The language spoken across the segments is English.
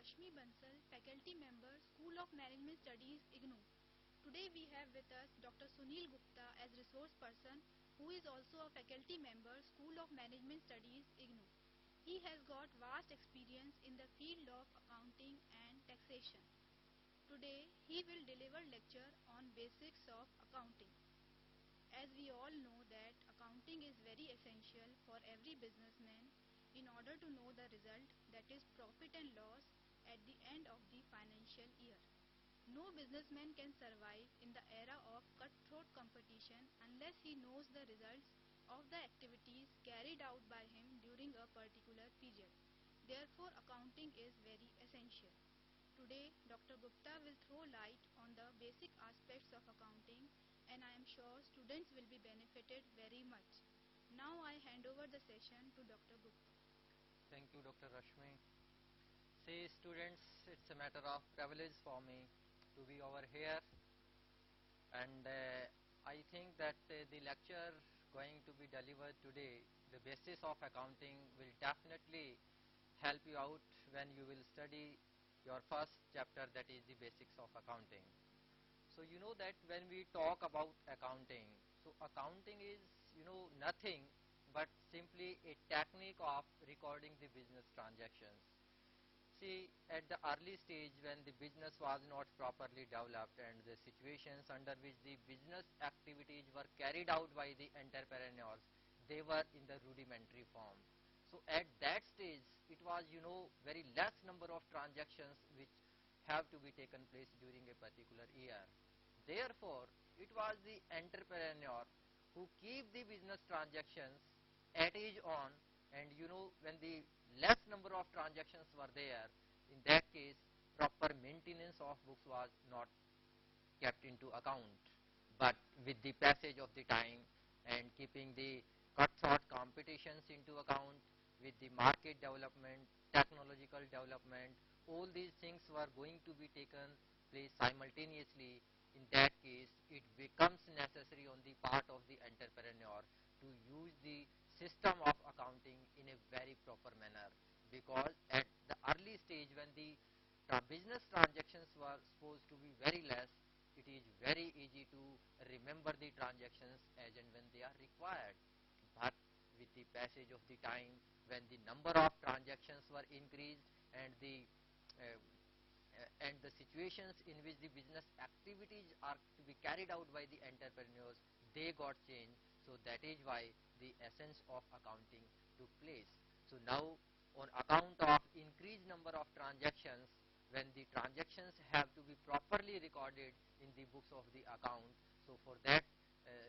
Rashmi Bansal, faculty member, School of Management Studies, IGNOU. Today we have with us Dr. Sunil Gupta as resource person, who is also a faculty member, School of Management Studies, IGNOU. He has got vast experience in the field of accounting and taxation. Today he will deliver lecture on basics of accounting. As we all know that accounting is very essential for every businessman in order to know the result, that is profit and loss, at the end of the financial year. No businessman can survive in the era of cutthroat competition unless he knows the results of the activities carried out by him during a particular period. Therefore, accounting is very essential. Today, Dr. Gupta will throw light on the basic aspects of accounting, and I am sure students will be benefited very much. Now I hand over the session to Dr. Gupta. Thank you, Dr. Rashmi. See, students, it's a matter of privilege for me to be over here, and I think that the lecture going to be delivered today, the basis of accounting, will definitely help you out when you will study your first chapter, that is the basics of accounting. So you know that when we talk about accounting, so accounting is nothing but simply a technique of recording the business transactions. See, at the early stage when the business was not properly developed and the situations under which the business activities were carried out by the entrepreneurs, they were in the rudimentary form. So at that stage, it was very less number of transactions which have to be taken place during a particular year. Therefore, it was the entrepreneur who keep the business transactions at his own, and when the less number of transactions were there, in that case proper maintenance of books was not kept into account. But with the passage of the time and keeping the cutthroat competitions into account, with the market development, technological development, all these things were going to be taken place simultaneously. In that case, it becomes necessary on the part of the entrepreneur to use the system of accounting in a very proper manner, because at the early stage when the business transactions were supposed to be very less, it is very easy to remember the transactions as and when they are required. But with the passage of the time, when the number of transactions were increased and the situations in which the business activities are to be carried out by the entrepreneurs, they got changed. So that is why the essence of accounting took place. So now, on account of increased number of transactions, when the transactions have to be properly recorded in the books of the account, so for that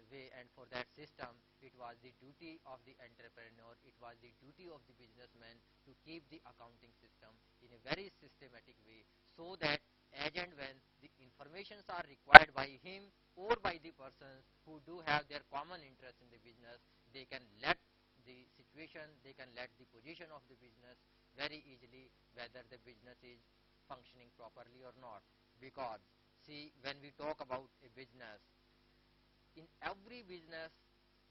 way and for that system, it was the duty of the entrepreneur, it was the duty of the businessman to keep the accounting system in a very systematic way, so that as and when the informations are required by him or by the persons who do have their common interest in the business, they can let the situation, they can let the position of the business very easily, whether the business is functioning properly or not. Because see, when we talk about a business, in every business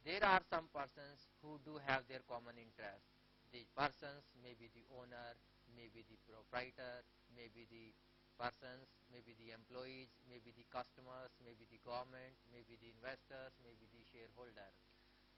there are some persons who do have their common interest. The persons may be the owner, may be the proprietor, may be the persons, may be the employees, may be the customers, may be the government, may be the investors, may be the shareholder.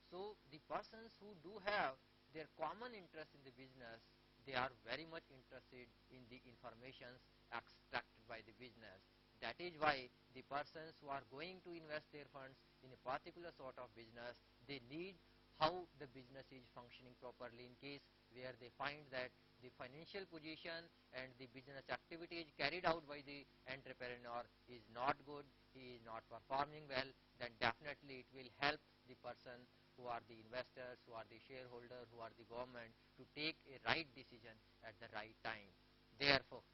So the persons who do have their common interest in the business, they are very much interested in the informations extracted by the business. That is why the persons who are going to invest their funds in a particular sort of business, they need how the business is functioning properly, in case where they find that the financial position and the business activities carried out by the entrepreneur is not good, he is not performing well, then definitely it will help the person who are the investors, who are the shareholder, who are the government, to take a right decision at the right time. Therefore,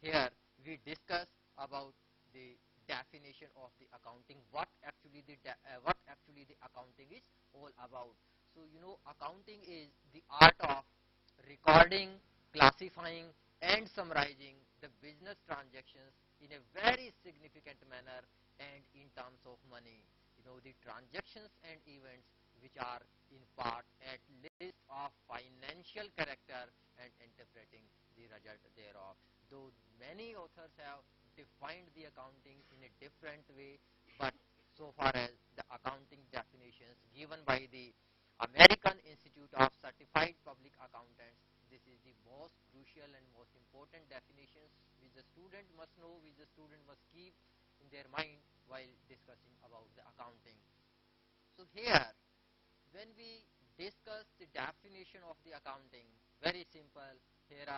here we discuss about the definition of the accounting, what actually the accounting is all about. So accounting is the art of recording, classifying and summarizing the business transactions in a very significant manner and in terms of money. The transactions and events which are in part at least of financial character, and interpreting the result thereof. though many authors have defined the accounting in a different way, but so far as the accounting definitions given by the American Institute of Certified Public Accountants, this is the most crucial and most important definitions which the student must know, which the student must keep in their mind while discussing about the accounting. So here, when we discuss the definition of the accounting, very simple. Here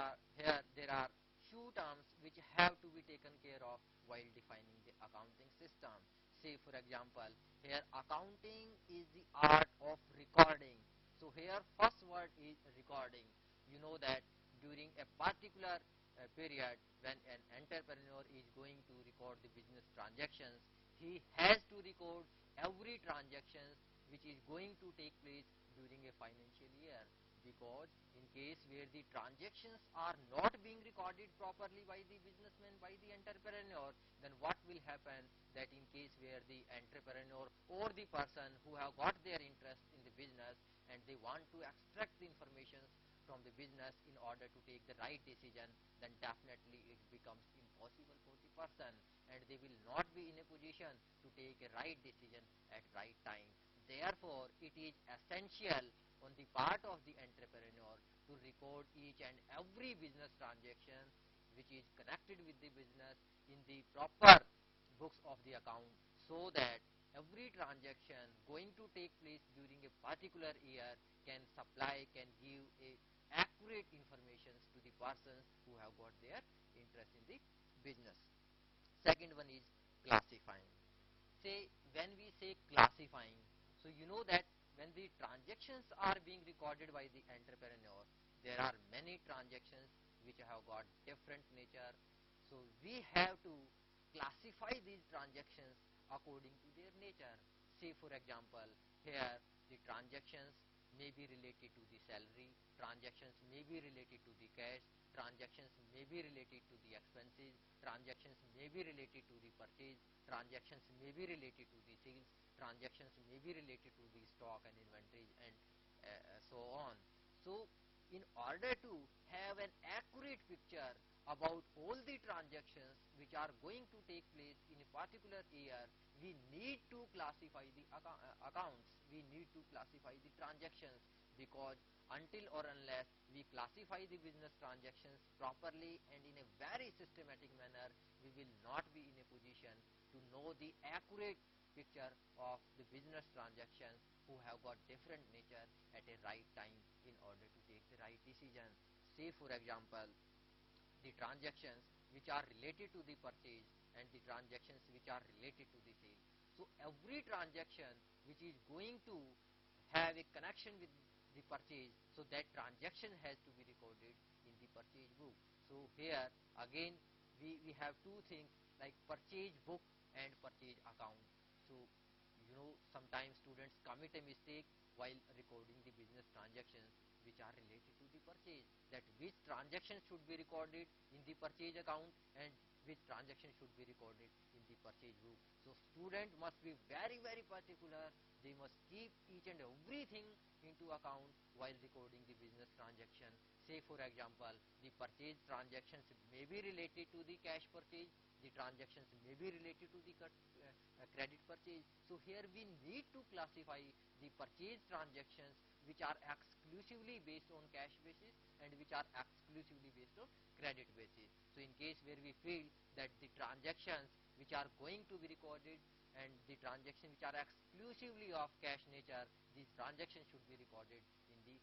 there are few terms which have to be taken care of while defining the accounting system. Say for example, here accounting is the art of recording. So here first word is recording. You know that during a particular period when an entrepreneur is going to record the business transactions, he has to record every transactions which is going to take place during a financial year, because in case where the transactions are not being recorded properly by the businessman, by the entrepreneur, then what will happen, that in case where the entrepreneur or the person who have got their interest in the business and they want to extract the information from the business in order to take the right decision, then definitely it becomes impossible for the person, and they will not be in a position to take a right decision at right time. Therefore, it is essential on the part of the entrepreneur to record each and every business transaction which is connected with the business in the proper books of the account, so that every transaction going to take place during a particular year can supply, can give a accurate information to the persons who have got their interest in the business. Second one is classifying. Say when we say classifying, so you know that when the transactions are being recorded by the entrepreneur, there are many transactions which have got different nature. So we have to classify these transactions according to their nature. Say for example, here the transactions may be related to the salary, transactions may be related to the cash, transactions may be related to the expenses, transactions may be related to the purchase, transactions may be related to the sales, transactions may be related to the stock and inventory, and so on. So in order to have an accurate picture about all the transactions which are going to take place in a particular year, we need to classify the accounts, we need to classify the transactions, because until or unless we classify the business transactions properly and in a very systematic manner, we will not be in a position to know the accurate picture of the business transactions who have got different nature at a right time in order to take the right decision. Say for example, the transactions which are related to the purchase and the transactions which are related to the sale. So every transaction which is going to have a connection with the purchase, so that transaction has to be recorded in the purchase book. So here again we have two things like purchase book and purchase account. So you know, sometimes students commit a mistake while recording the business transactions which are related to the purchase, that which transaction should be recorded in the purchase account and which transaction should be recorded in the purchase book. So student must be very particular. They must keep each and everything into account while recording the business transaction. Say for example, the purchase transactions may be related to the cash purchase, the transactions may be related to the credit purchase. So here we need to classify the purchase transactions which are exclusively based on cash basis and which are exclusively based on credit basis. So in case where we feel that the transactions which are going to be recorded and the transactions which are exclusively of cash nature, these transactions should be recorded in the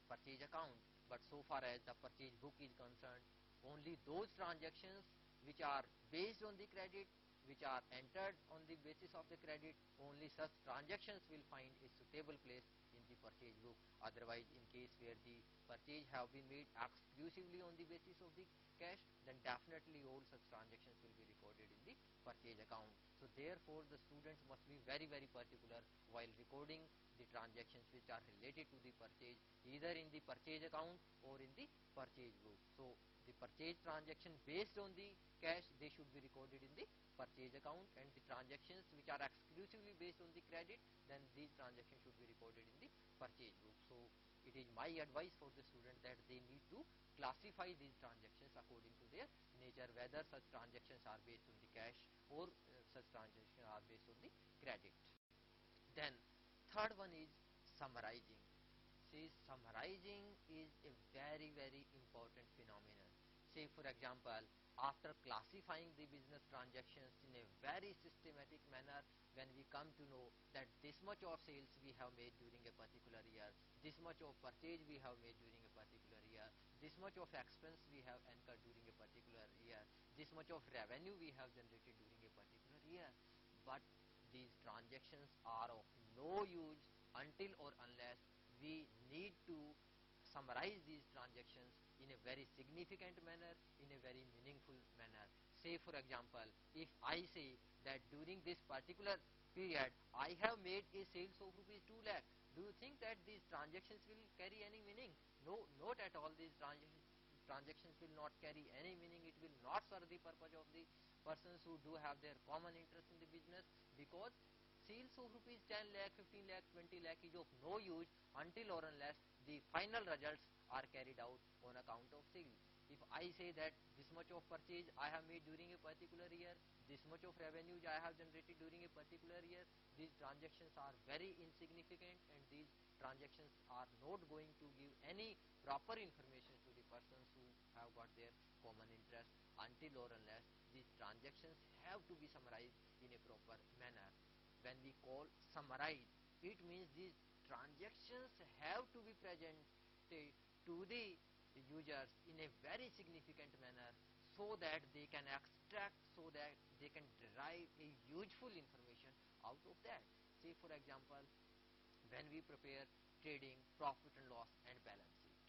purchase account. But so far as the purchase book is concerned, only those transactions which are based on the credit, which are entered on the basis of the credit, only such transactions will find a suitable place in the purchase book. Otherwise, in case where the purchase have been made exclusively on the basis of the cash, then definitely all such transactions will be recorded in the purchase account. So therefore, the students must be very particular while recording the transactions which are related to the purchase, either in the purchase account or in the purchase book. So the purchase transaction based on the cash, they should be recorded in the purchase account, and the transactions which are exclusively based on the credit, then these transactions should be recorded in the purchase book. So it is my advice for the student that they need to classify these transactions according to their nature, whether such transactions are based on the cash or such transactions are based on the credit. Then third one is summarizing. See, summarizing is a very, very important phenomenon. Say, for example, after classifying the business transactions in a very systematic manner, when we come to know that this much of sales we have made during a particular year, this much of purchase we have made during a particular year, this much of expense we have incurred during a particular year, this much of revenue we have generated during a particular year. But these transactions are of no use until or unless we need to summarize these transactions in a very significant manner, in a very meaningful manner. Say, for example, if I say that during this particular period I have made a sales of rupees 2 lakh, do you think that these transactions will carry any meaning? No, not at all. These transactions will not carry any meaning. It will not serve the purpose of the persons who do have their common interest in the business, because sales of rupees 10 lakh, 15 lakh, 20 lakh is of no use until or unless the final results are carried out on account of sales. If I say that this much of purchase I have made during a particular year, this much of revenue I have generated during a particular year, these transactions are very insignificant, and these transactions are not going to give any proper information to the persons who have got their common interest, until or unless these transactions have to be summarized in a proper manner. When we call summarize, it means these transactions have to be presented to the users in a very significant manner, so that they can extract, so that they can derive a useful information out of that. Say, for example, when we prepare trading profit and loss and balance sheet.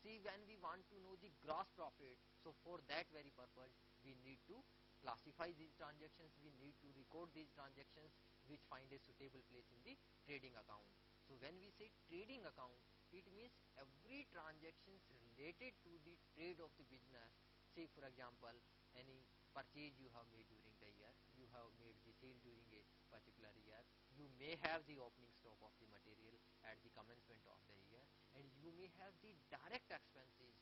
See, when we want to know the gross profit, so for that very purpose, we need to classify these transactions, we need to record these transactions which find a suitable place in the trading account. So when we say trading account, it means every transactions related to the trade of the business. Say, for example, any purchase you have made during the year, you have made the sale during a particular year, you may have the opening stock of the material at the commencement of the year, and you may have the direct expenses,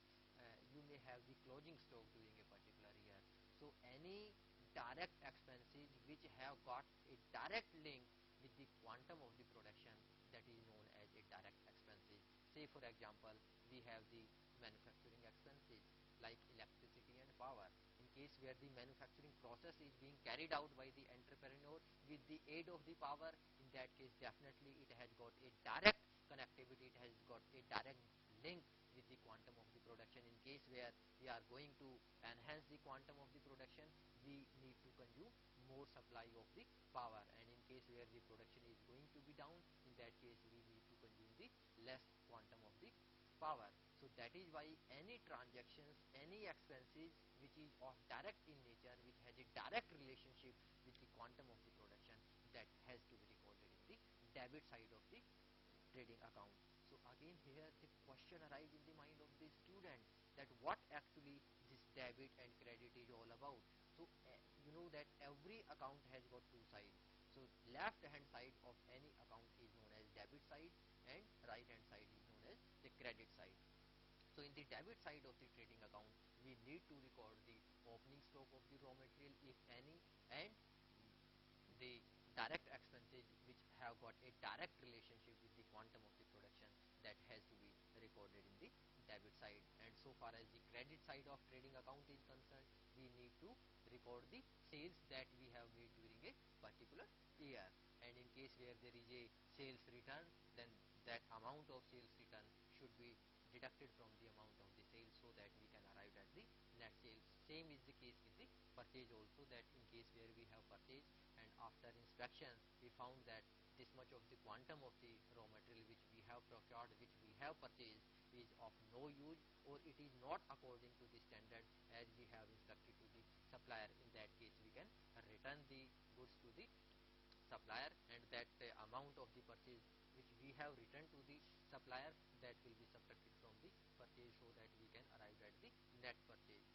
you may have the closing stock during a particular year. So any direct expenses which have got a direct link with the quantum of the production, that is known as a direct expenses. Say, for example, we have the manufacturing expenses like electricity and power. In case where the manufacturing process is being carried out by the entrepreneur with the aid of the power, in that case definitely it has got a direct connectivity, it has got a direct link with the quantum of the production. In case where we are going to enhance the quantum of the production, we need to consume more supply of the power, and in case where the production is going to be down, in that case we need to consume the less quantum of the power. So that is why any transactions, any expenses which is of direct in nature, which has a direct relationship with the quantum of the production, that has to be recorded in the debit side of the trading account. So again here the question arises in the mind of the student, that what actually this debit and credit is all about. So you know that every account has got two sides. So left hand side of any account is known as debit side, and right hand side is known as the credit side. So in the debit side of the trading account, we need to record the opening stock of the raw material, if any, and the direct expenses which have got a direct relationship with the quantum of the production, that has to be recorded in the debit side. And so far as the credit side of trading account is concerned, we need to record the sales that we have made during a particular year, and in case where there is a sales return, then that amount of sales return should be deducted from the amount of the sales, so that we can arrive at the net sales. Same is the case with the purchase also, that in case where we have purchased, and after inspection we found that this much of the quantum of the raw material which we have procured, which we have purchased, is of no use, or it is not according to the standard as we have instructed to the supplier. In that case we can return the goods to the supplier, and that amount of the purchase which we have returned to the supplier, that will be subtracted from the purchase, so that we can arrive at the net purchase.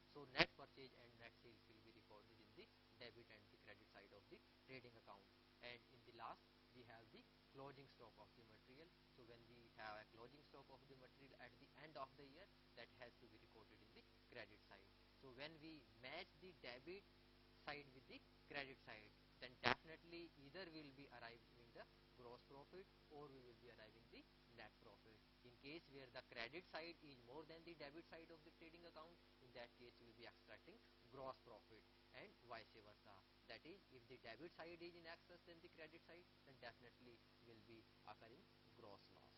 trading account. And in the last, we have the closing stock of the material. So when we have a closing stock of the material at the end of the year, that has to be recorded in the credit side. So when we match the debit side with the credit side, then definitely either we will be arriving the gross profit or we will be arriving the net profit. In case where the credit side is more than the debit side of the trading account, in that case we will be extracting gross profit, and vice versa. That is, if the debit side is in excess than the credit side, then definitely will be occurring gross loss.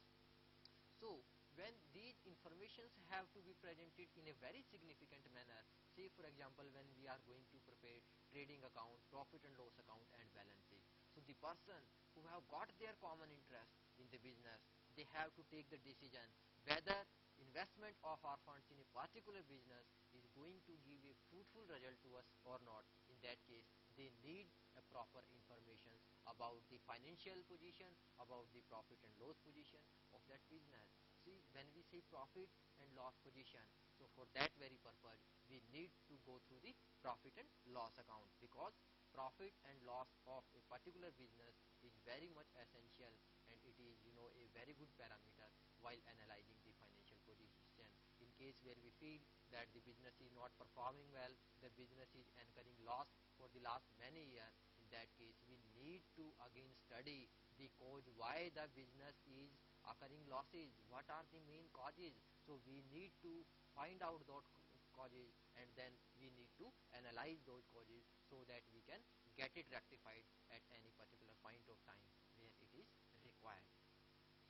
So when these informations have to be presented in a very significant manner, say for example when we are going to prepare trading account, profit and loss account and balance sheet. So the person who have got their common interest in the business, they have to take the decision whether investment of our funds in a particular business is going to give a fruitful result to us or not. In that case, they need a proper information about the financial position, about the profit and loss position of that business. See, when we say profit and loss position, so for that very purpose, we need to go through the profit and loss account, because profit and loss of a particular business is very much essential, and it is a very good parameter while analyzing the financial position. In case where we feel that the business is not performing well, the business is incurring loss for the last many years, in that case we need to again study the cause why the business is occurring losses, what are the main causes. So we need to find out those causes, and then we need to analyze those causes so that we can get it rectified at any particular point of time where it is required.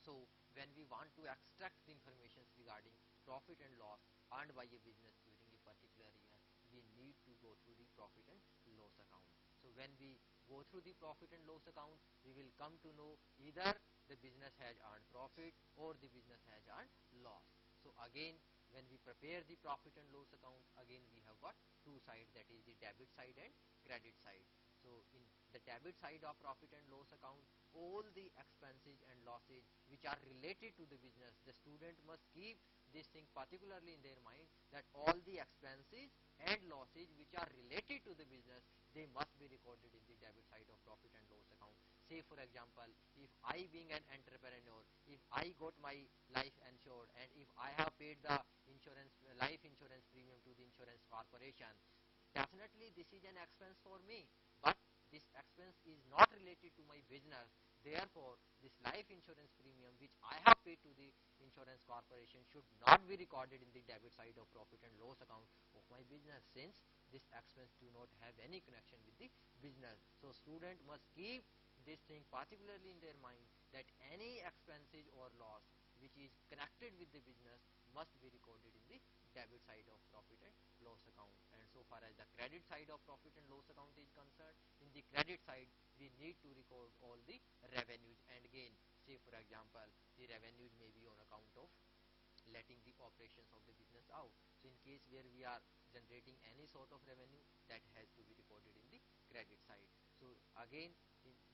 So when we want to extract the information regarding profit and loss earned by a business during a particular year, we need to go through the profit and loss account. So when we go through the profit and loss account, we will come to know either the business has earned profit or the business has earned loss. So again, when we prepare the profit and loss account, again we have got two sides, that is the debit side and credit side. So in the debit side of profit and loss account, all the expenses and losses which are related to the business, the student must keep this thing particularly in their mind, that all the expenses and losses which are related to the business, they must be recorded in the debit side of profit and loss account. Say for example, if I being an entrepreneur, if I got my life insured and if I have paid the life insurance premium to the insurance corporation, definitely this is an expense for me, but this expense is not related to my business. Therefore, this life insurance premium which I have paid to the insurance corporation should not be recorded in the debit side of profit and loss account of my business, since this expense do not have any connection with the business. So student must keep this thing particularly in their mind, that any expenses or loss which is connected with the business must be recorded in the debit side of profit and loss account. And so far as the credit side of profit and loss account is concerned, in the credit side we need to record all the revenues and gain. Say for example, the revenues may be on account of letting the operations of the business out. So in case where we are generating any sort of revenue, that has to be recorded in the credit side. So again,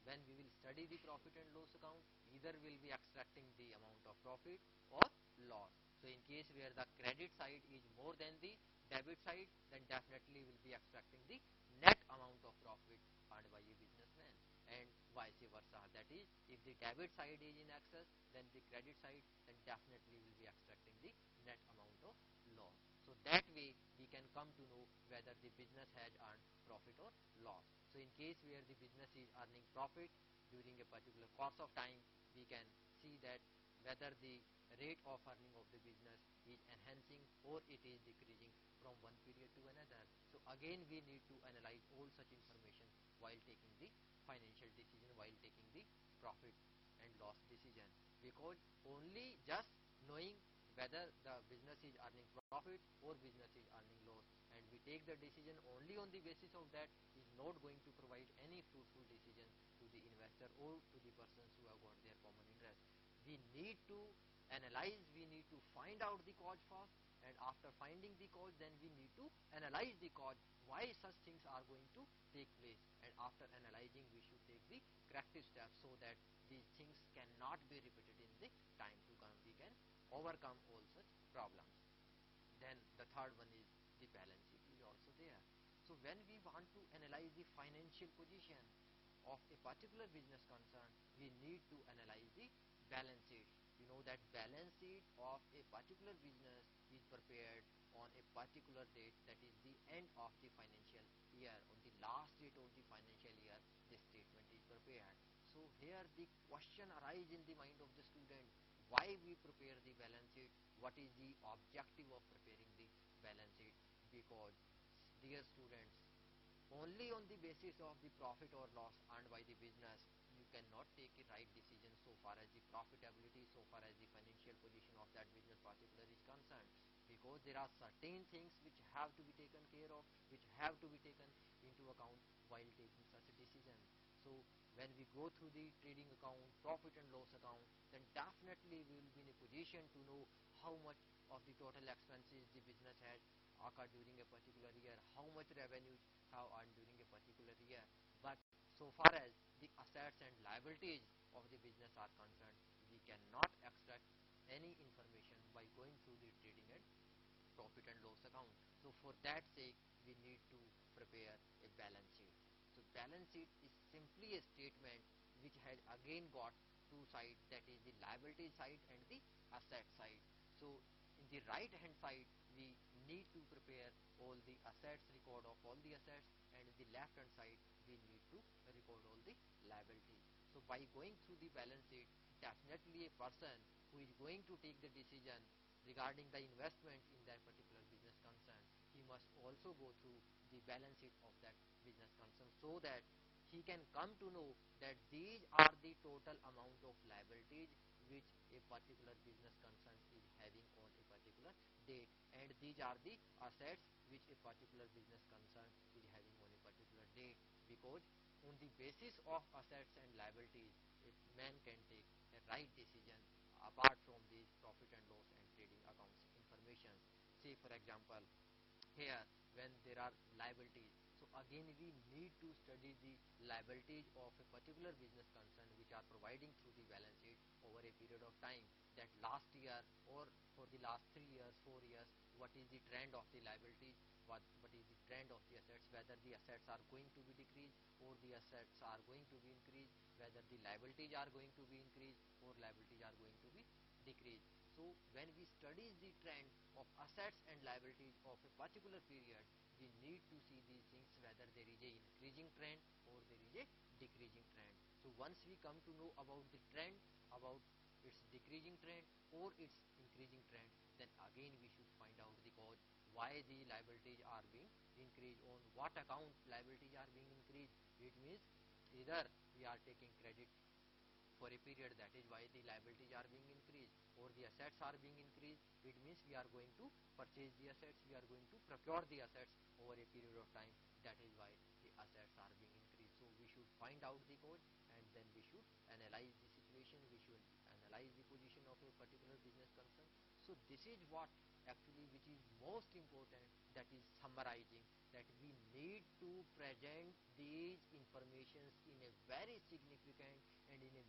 when we will study the profit and loss account, either we will be extracting the amount of profit or loss. So in case where the credit side is more than the debit side, then definitely will be extracting the net amount of profit earned by a businessman, and vice versa. That is, if the debit side is in excess than the credit side, then definitely will be extracting the net amount of loss. So that way we can come to know whether the business has earned profit or loss. So in case where the business is earning profit during a particular course of time, we can see that whether the rate of earning of the business is enhancing or it is decreasing from one period to another. So again we need to analyze all such information while taking the financial decision, while taking the profit and loss decision, because only just knowing whether the business is earning profit or business is earning loss, and we take the decision only on the basis of that, is not going to provide any fruitful decision to the investor or to the persons who have got their common interest. We need to analyze, we need to find out the cause first, and after finding the cause, then we need to analyze the cause, why such things are going to take place, and after analyzing we should take the corrective steps so that these things cannot be repeated in the time to come. We can overcome all such problems. Then the third one is the balance sheet is also there. So when we want to analyze the financial position, of a particular business concern, we need to analyze the balance sheet. You know that balance sheet of a particular business is prepared on a particular date, that is the end of the financial year. On the last date of the financial year, this statement is prepared. So here the question arises in the mind of the student, why we prepare the balance sheet, what is the objective of preparing the balance sheet? Because, dear students, only on the basis of the profit or loss earned by the business, you cannot take a right decision so far as the profitability, so far as the financial position of that business particular is concerned. Because there are certain things which have to be taken care of, which have to be taken into account while taking such a decision. So when we go through the trading account, profit and loss account, then definitely we will be in a position to know how much of the total expenses the business has occurred during a particular year, how much revenue have earned during a particular year. But so far as the assets and liabilities of the business are concerned, we cannot extract any information by going through the trading and profit and loss account. So for that sake, we need to prepare a balance sheet. So balance sheet is simply a statement which has again got two sides, that is the liability side and the asset side. So in the right hand side, we need to prepare all the assets, record of all the assets, and in the left hand side, we need to record all the liabilities. So by going through the balance sheet, definitely a person who is going to take the decision regarding the investment in that particular business concern, he must also go through the balance sheet of that business concern, so that he can come to know that these are the total amount of liabilities which a particular business concern is having on a particular date, and these are the assets which a particular business concern is having on a particular date. Because on the basis of assets and liabilities, a man can take a right decision apart from these profit and loss and trading accounts information. Say for example, here when there are liabilities, so again we need to study the liabilities of a particular business concern which are providing through the balance sheet over a period of time, that last year or for the last 3 years, 4 years, what is the trend of the liabilities, what is the trend of the assets, whether the assets are going to be decreased or the assets are going to be increased, whether the liabilities are going to be increased or liabilities are going to be decreased. So when we study the trend of assets and liabilities of a particular period, we need to see these things, whether there is a increasing trend or there is a decreasing trend. So once we come to know about the trend, about its decreasing trend or its increasing trend, then again we should find out the cause why the liabilities are being increased, on what account liabilities are being increased. It means either we are taking credit for a period, that is why the liabilities are being increased, or the assets are being increased, it means we are going to purchase the assets, we are going to procure the assets over a period of time, that is why the assets are being increased. So we should find out the cause, and then we should analyze the situation, we should analyze the position of a particular business concern. So this is what actually which is most important, that is summarizing, that we need to present these informations in a very significant and in a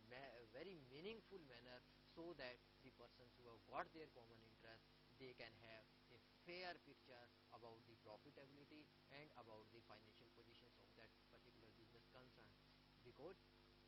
very meaningful manner, so that the persons who have got their common interest, they can have a fair picture about the profitability and about the financial positions of that particular business concern. Because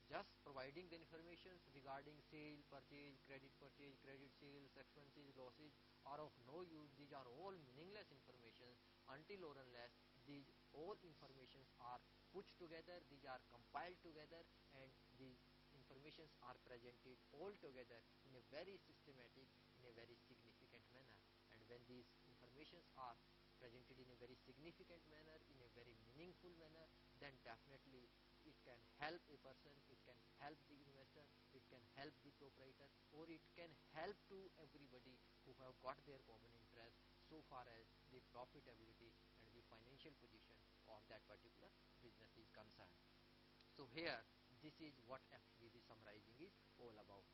just providing the information regarding sale, purchase, credit sales, expenses, losses are of no use. These are all meaningless information until or unless these all informations are put together, these are compiled together, and these informations are presented all together in a very systematic, in a very significant manner. And when these informations are presented in a very significant manner, in a very meaningful manner, then definitely it can help a person, it can help the investor, it can help the proprietor, or it can help to everybody who have got their common interest so far as the profitability and the financial position of that particular business is concerned. So here, this is what actually the summarizing is all about.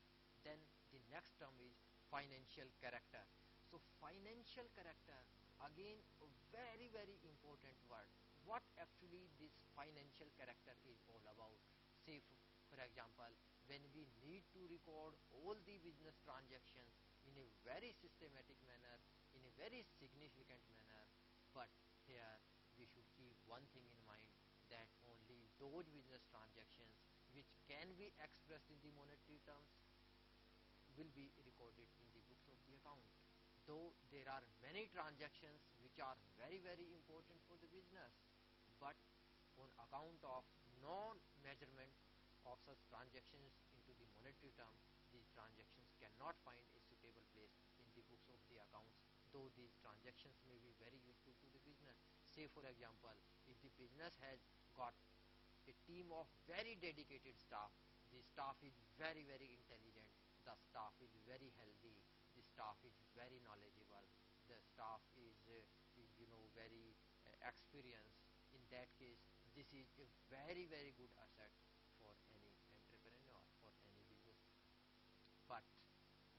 Then the next term is financial character. So financial character, again a very important word. What actually this financial character is all about? Say for example, when we need to record all the business transactions in a very systematic manner, in a very significant manner, but here we should keep one thing in mind, that only those business transactions which can be expressed in the monetary terms will be recorded in the books of the account. Though there are many transactions which are very important for the business, but on account of non-measurement of such transactions into the monetary term, these transactions cannot find a suitable place in the books of the accounts, though these transactions may be very useful to the business. Say for example, if the business has got a team of very dedicated staff, the staff is very intelligent, the staff is very healthy, the staff is very knowledgeable, the staff is very experienced. In that case, this is a very good asset for any entrepreneur, for any business. But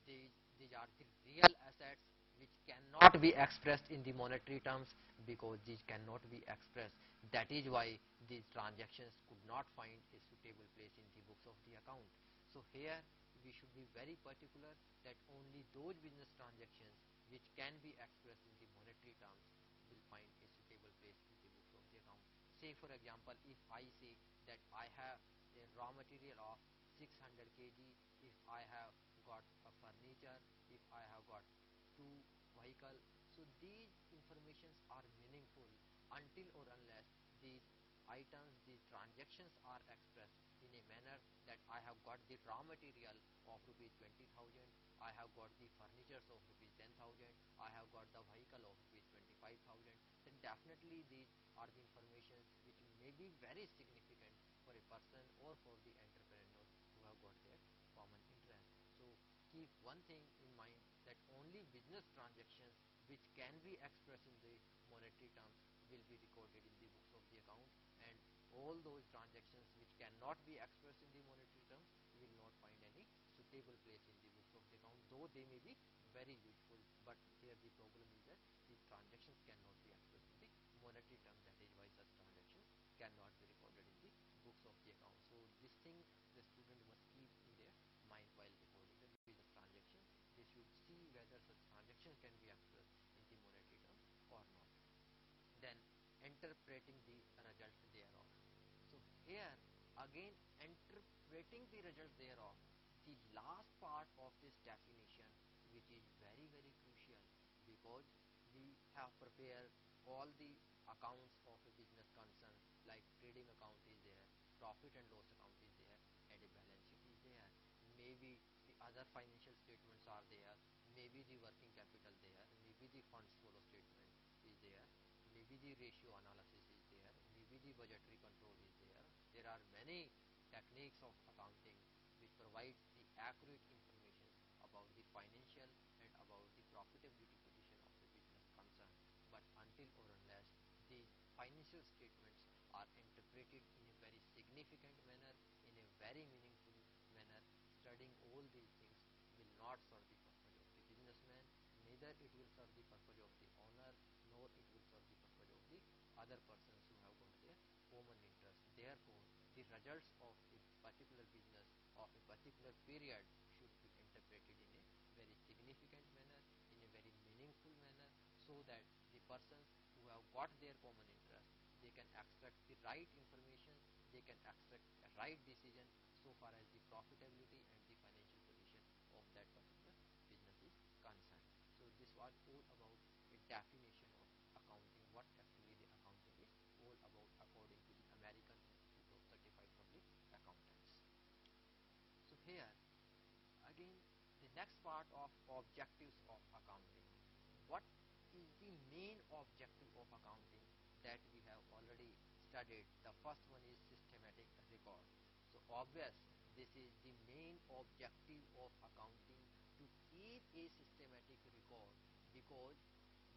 these are the real assets which cannot be expressed in the monetary terms, because these cannot be expressed. That is why these transactions could not find a suitable place in the books of the account. So here we should be very particular that only those business transactions which can be expressed in the monetary terms will find a suitable place in the books of the account. Say for example, if I say that I have a raw material of 600 kg, if I have got a furniture, if I have got two vehicle, so these informations are meaningful until or unless these items, these transactions are expressed in a manner that I have got the raw material of rupees 20,000, I have got the furnitures of rupees 10,000, I have got the vehicle of rupees 25,000, then definitely these are the informations which may be very significant for a person or for the entrepreneurs who have got their common interest. So keep one thing in mind, that only business transactions which can be expressed in the monetary terms will be recorded in the books of the account, and all those transactions which cannot be expressed in the monetary terms will not find any suitable place in the books of the account, though they may be very useful. But here the problem is that these transactions cannot be expressed in the monetary terms. That is why such transactions cannot be recorded in the books of the account. So this thing the student must keep in their mind while recording the business transactions. They should see whether such transactions can be expressed in the monetary terms or not. Then interpreting the result thereof. So here again, interpreting the result thereof, the last part of this definition, which is very crucial, because we have prepared all the accounts of a business concern, like trading account is there, profit and loss account is there, and a balance sheet is there. Maybe the other financial statements are there, maybe the working capital there, maybe the funds flow statement is there, maybe the ratio analysis is there, maybe the budgetary control is there. There are many techniques of accounting which provides the accurate information about the financial and about the profitability position of a business concern. But until or unless these financial statements are interpreted in a very significant manner, in a very meaningful manner, studying all these things will not serve the purpose of the businessman, neither it will serve the purpose of the owner, nor it will serve the purpose of the other persons who have got their common interest. Therefore, the results of a particular business of a particular period should be interpreted in a very significant manner, in a very meaningful manner, so that the persons who have got their common interest, they can extract the right information, they can extract a right decision so far as the profitability and the financial position of that particular business is concerned. So this was all about a definition of accounting, what actually the accounting is all about according to the American Institute of Certified Public Accountants. So here again, the next part of objectives of accounting. What is the main objective of accounting that we have already studied? The first one is systematic record. So obvious, this is the main objective of accounting, to keep a systematic record, because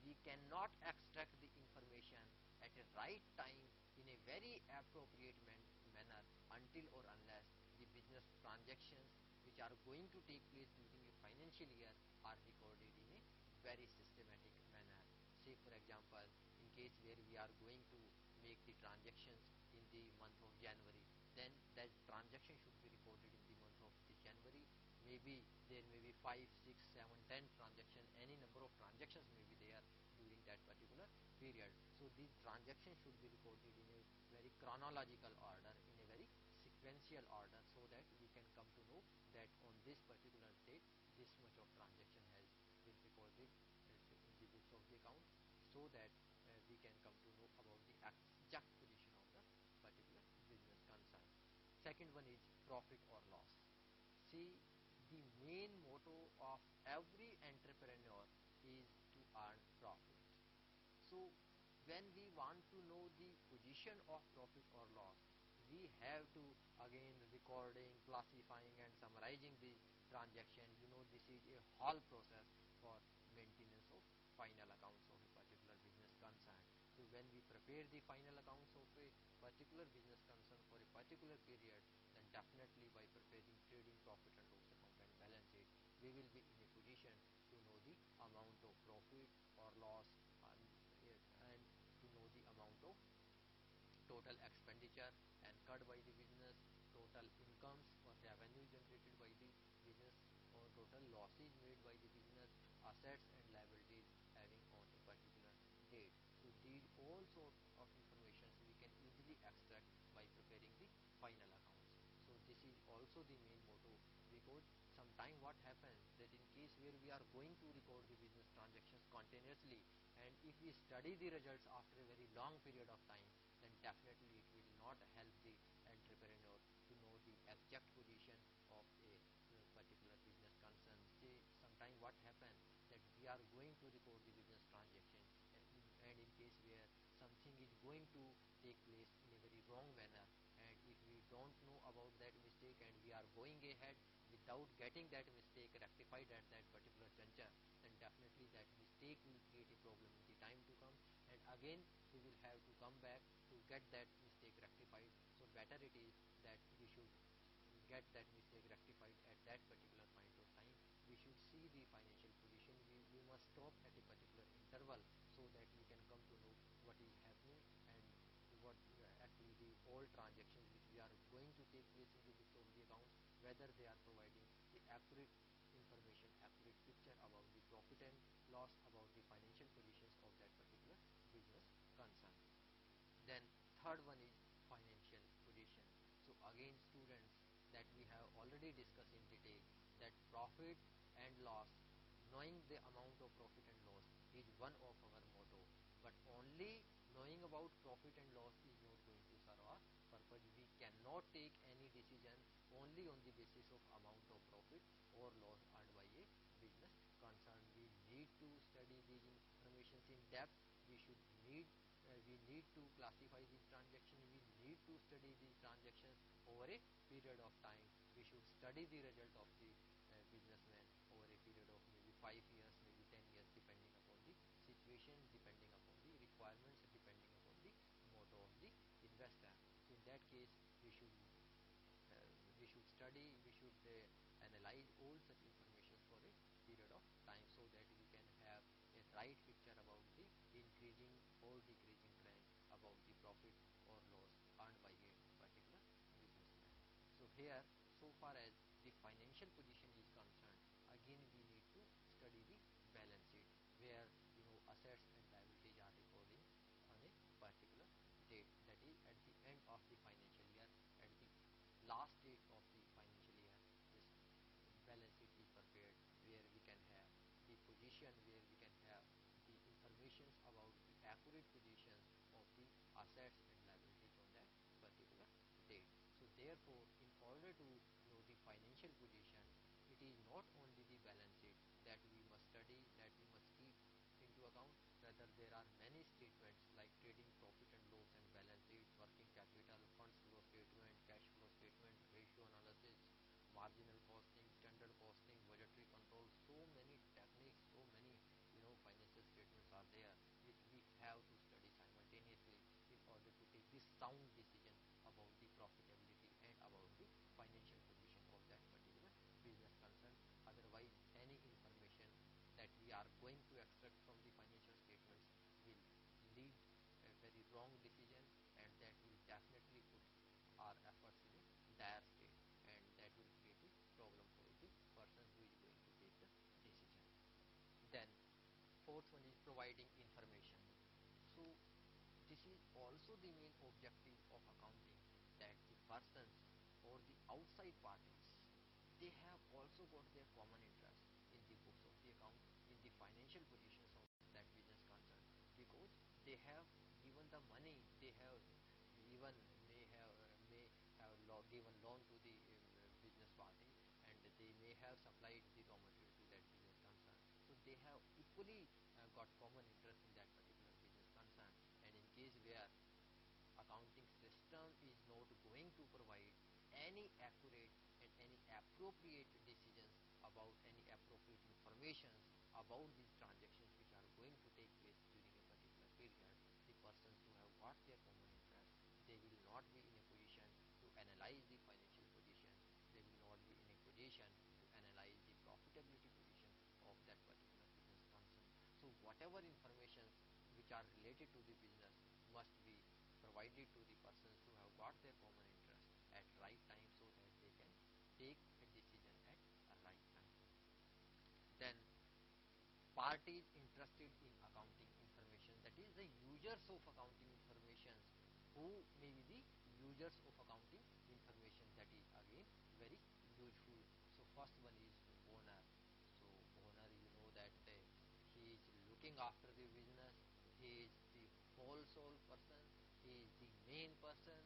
we cannot extract the information at a right time in a very appropriate manner until or unless the business transactions which are going to take place during a financial year are recorded in a very systematic manner. Say for example, in case where we are going to make the transactions in the month of January, then that transaction should be recorded in the month of the January. Maybe there may be 5, 6, 7, 10 transactions, any number of transactions may be there during that particular period. So these transactions should be recorded in a very chronological order, in a very sequential order, so that we can come to know that on this particular date this much of transaction has been recorded in the books of the account, so that we can come to know about the exact position of the particular business concern. Second one is profit or loss. See, the main motto of every entrepreneur is to earn profit. So when we want to know the position of profit or loss, we have to again recording, classifying and summarizing the transaction. This is a whole process for maintenance of final accounts of a particular business concern. So when we prepare the final accounts of a particular business concern for a particular period, then definitely by preparing trading profit and loss account and balance sheet, we will be in a position to know the amount of profit or loss, and to know the amount of total expenditure incurred by the business, total incomes or revenue generated by the business, or total losses made by the business, assets and liabilities having on a particular date. So these all sort of information we can easily extract by preparing the final accounts. So this is also the main motto, because sometime what happens that in case where we are going to record the business transactions continuously, and if we study the results after a very long period of time, then definitely it will not help the entrepreneur to know the exact position of a particular business concern. Say sometime what happens that we are going to record the business transaction, and in case where something is going to take place in a very wrong manner, and if we don't know about that mistake and we are going ahead without getting that mistake rectified at that particular juncture, then definitely that mistake will create a problem in the time to come, and again we will have to come back to get that mistake rectified. So better it is that we should get that mistake rectified at that particular point of time. We should see the financial position. We must stop at a particular interval, so that we can come to know what is happening, and what actually the all transactions which we are going to take place in the books of the accounts, whether they are providing the accurate information, accurate picture about the profit and loss, about the financial positions of that particular business concern. Then third one is financial position. So again students, that we have already discussed in detail that profit and loss, knowing the amount of profit and loss is one of our motto, but only knowing about profit and loss is not going to serve our purpose. We cannot take any decision only on the basis of amount of profit or loss earned by a business concern. We need to study these informations in depth. We need to classify these transactions. We need to study these transactions over a period of time. We should study the result of the businessman over a period of maybe 5 years, maybe 10 years, depending upon the situation, depending upon the requirements, depending upon the motto of the investor. So in that case, we should study, we should analyze all such information for a period of time, so that we can have a right picture about the increasing or decreasing trend about the profit or loss earned by a particular businessman. So here, so far as the financial position is concerned, again we need to study the balance sheet, where assets and liabilities are recording on a particular date, that is at the end of the financial year, at the last date of the financial year. This balance sheet is prepared, where we can have the position, where we can have the informations about the accurate positions of the assets and liabilities on that particular date. So therefore, in order to know the financial position, it is not only the balance sheet that we must study, that we must keep into account, rather there are many statements like trading profit and loss and balance sheet, working capital, funds flow statement, cash flow statement, ratio analysis, marginal costing, standard costing, budgetary control. So many techniques, so many financial statements are there, which we have to study simultaneously in order to take this sound decision about the profitability and about the financial position of that particular business concern. Otherwise, any information that we are going to extract from the financial statements will lead a very wrong decision, and that will definitely put our efforts in a dire state, and that will create a problem for the person who is going to take the decision. Then fourth one is providing information. also the main objective of accounting, that the persons or the outside parties, they have also got their common interest in the books of the account, in the financial positions of that business concern, because they have given the money, they have even may have given loan to the business party, and they may have supplied the raw material to that business concern. So they have equally got common interest in that particular business concern. And in case where accounting system is not going to provide any accurate and any appropriate decisions about any appropriate informations about these transactions which are going to take place during a particular period, the persons who have got their common interest, they will not be in a position to analyze the financial position, they will not be in a position to analyze the profitability position of that particular business concern. So whatever information which are related to the business must be provided to the persons who have got their common interest at right time, so that they can take a decision at a right time. Then parties interested in accounting information, that is the users of accounting information. Who may be the users of accounting information? That is again very useful. So first one is owner. So owner, you know that he is looking after the business, he is the whole sole person, he is the main person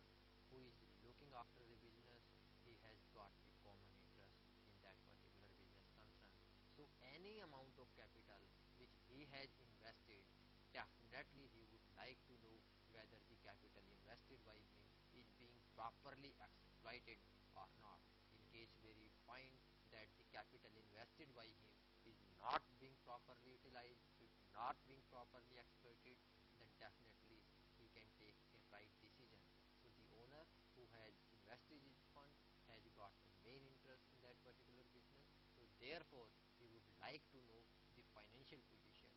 who is looking after the business, he has got a common interest in that particular business concern. So any amount of capital which he has invested, definitely he would like to know whether the capital invested by him is being properly exploited or not. In case where he find that the capital invested by him is not being properly utilized, is not being properly exploited, then definitely he can take a right decision. So the owner who has invested his fund has got a main interest in that particular business. So therefore he would like to know the financial position,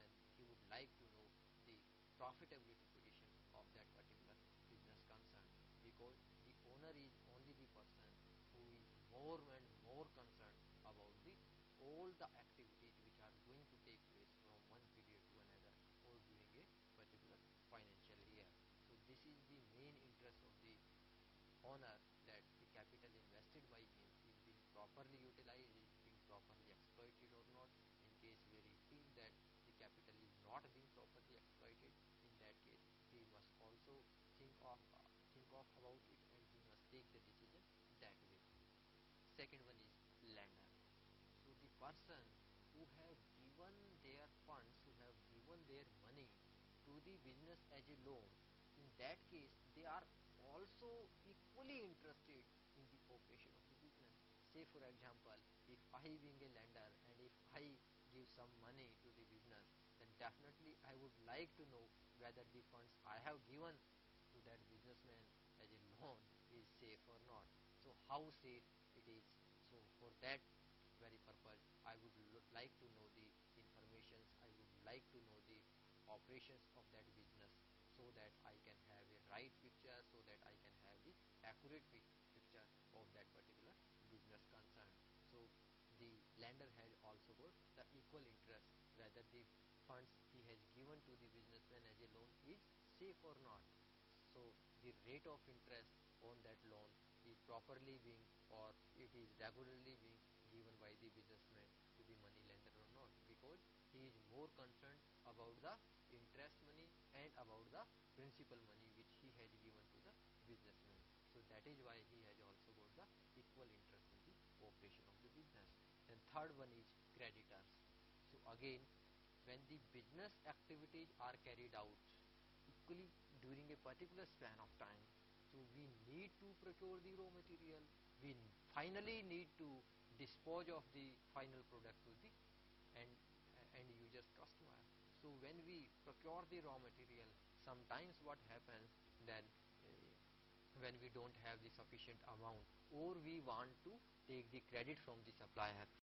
and he would like to know the profitability position of that particular business concern, because the owner is only the person who is more and more concerned about the all the activities which are going to take place from one period to another or during a particular financial year. So this is the main interest of the owner, that the capital invested by him is being properly utilized, is being properly exploited or not. In case where he feels that the capital is not being properly exploited, in that case he must also think of about it, and he must take the decision that way. Second one is lender. So the person who have given their funds, who have given their money to the business as a loan, in that case they are also equally interested in the operation of the business. Say for example, if I being a lender and if I give some money to the business, then definitely I would like to know whether the funds I have given to that businessman as a loan is safe or not. So how safe it is. So for that very purpose, I would like to know the informations, I would like to know the operations of that business, so that I can have a right picture, so that I can have the accurate picture of that particular business concern. So the lender has also got the equal interest whether the funds he has given to the businessman as a loan is safe or not. So the rate of interest on that loan is properly being, or it is regularly being given by the businessman to the money lender or not, because he is more concerned about the interest money and about the principal money which he has given to the businessman. So that is why he has also got the equal interest in the operation of the business. And third one is creditors. So again, when the business activities are carried out equally during a particular span of time, so we need to procure the raw material, we finally need to dispose of the final product to the end, end user's customer. So when we procure the raw material, sometimes what happens then, when we don't have the sufficient amount, or we want to take the credit from the supplier,